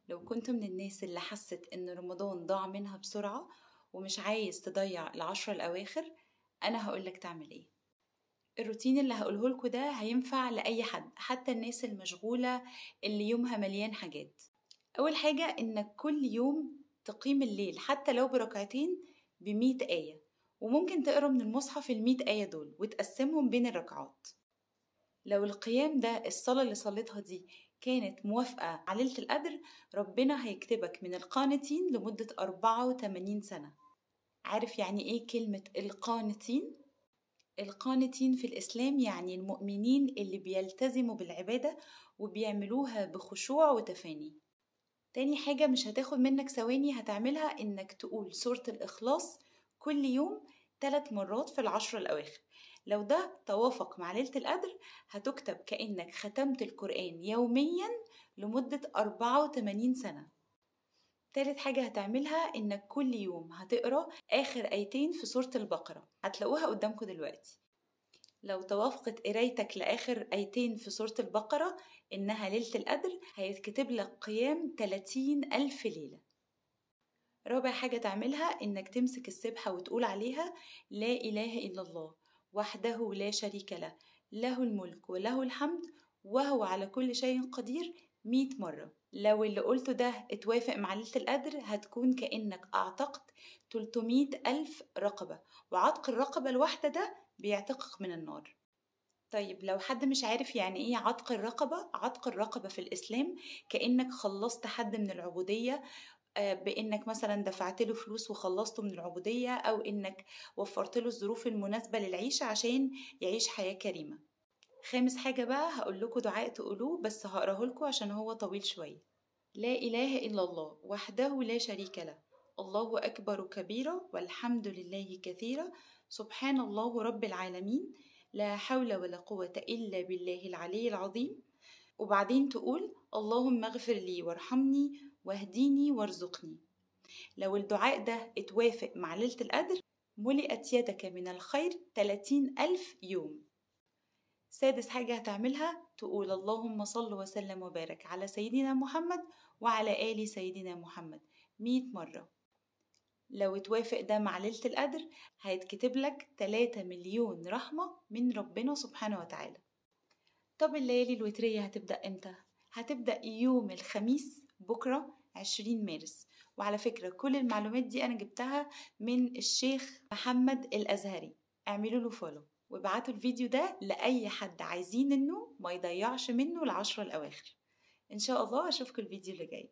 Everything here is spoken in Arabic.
لو كنت من الناس اللي حست إن رمضان ضاع منها بسرعة ومش عايز تضيع العشرة الأواخر، أنا هقولك تعمل إيه. الروتين اللي هقوله لكم ده هينفع لأي حد، حتى الناس المشغولة اللي يومها مليان حاجات. أول حاجة إنك كل يوم تقيم الليل حتى لو بركعتين ب100 آية، وممكن تقرأ من المصحف ال100 آية دول وتقسمهم بين الركعات. لو القيام ده الصلاة اللي صليتها دي كانت موافقة على ليلة القدر، ربنا هيكتبك من القانتين لمدة 84 سنة. عارف يعني إيه كلمة القانتين؟ القانتين في الإسلام يعني المؤمنين اللي بيلتزموا بالعبادة وبيعملوها بخشوع وتفاني. تاني حاجة مش هتاخد منك ثواني هتعملها إنك تقول سورة الإخلاص كل يوم 3 مرات في العشر الأواخر. لو ده توافق مع ليلة القدر هتكتب كأنك ختمت القرآن يوميا لمدة 84 سنة. تالت حاجة هتعملها إنك كل يوم هتقرأ آخر آيتين في سورة البقرة، هتلاقوها قدامكم دلوقتي. لو توافقت قرايتك لآخر آيتين في سورة البقرة إنها ليلة القدر، هيتكتب لك قيام 30,000 ليلة. رابع حاجة تعملها إنك تمسك السبحة وتقول عليها لا إله إلا الله وحده لا شريك له، له الملك وله الحمد وهو على كل شيء قدير 100 مرة. لو اللي قلته ده اتوافق مع ليلة القدر هتكون كأنك أعتقت 300,000 رقبة، وعتق الرقبة الواحدة ده بيعتقك من النار. طيب لو حد مش عارف يعني ايه عتق الرقبة، عتق الرقبة في الإسلام كأنك خلصت حد من العبودية، بإنك مثلا دفعت له فلوس وخلصته من العبودية، أو إنك وفرت له الظروف المناسبة للعيشة عشان يعيش حياة كريمة. خامس حاجة بقى هقول لكم دعاء تقولوه، بس هقراه لكم عشان هو طويل شوية. لا إله إلا الله وحده لا شريك له، الله أكبر كبيرا والحمد لله كثيرا، سبحان الله رب العالمين، لا حول ولا قوة إلا بالله العلي العظيم. وبعدين تقول اللهم اغفر لي وارحمني واهديني وارزقني. لو الدعاء ده اتوافق مع ليلة القدر ملئت يدك من الخير 30,000 يوم. سادس حاجة هتعملها تقول اللهم صل وسلم وبارك على سيدنا محمد وعلى آل سيدنا محمد 100 مرة. لو اتوافق ده مع ليلة القدر هيتكتب لك 3 مليون رحمة من ربنا سبحانه وتعالى. طب الليالي الوترية هتبدأ امتى؟ هتبدأ يوم الخميس بكرة 20 مارس. وعلى فكرة كل المعلومات دي أنا جبتها من الشيخ محمد الأزهري، اعملوا له فولو وابعتوا الفيديو ده لأي حد عايزين إنه ما يضيعش منه العشرة الأواخر. إن شاء الله أشوفكم الفيديو اللي جاي.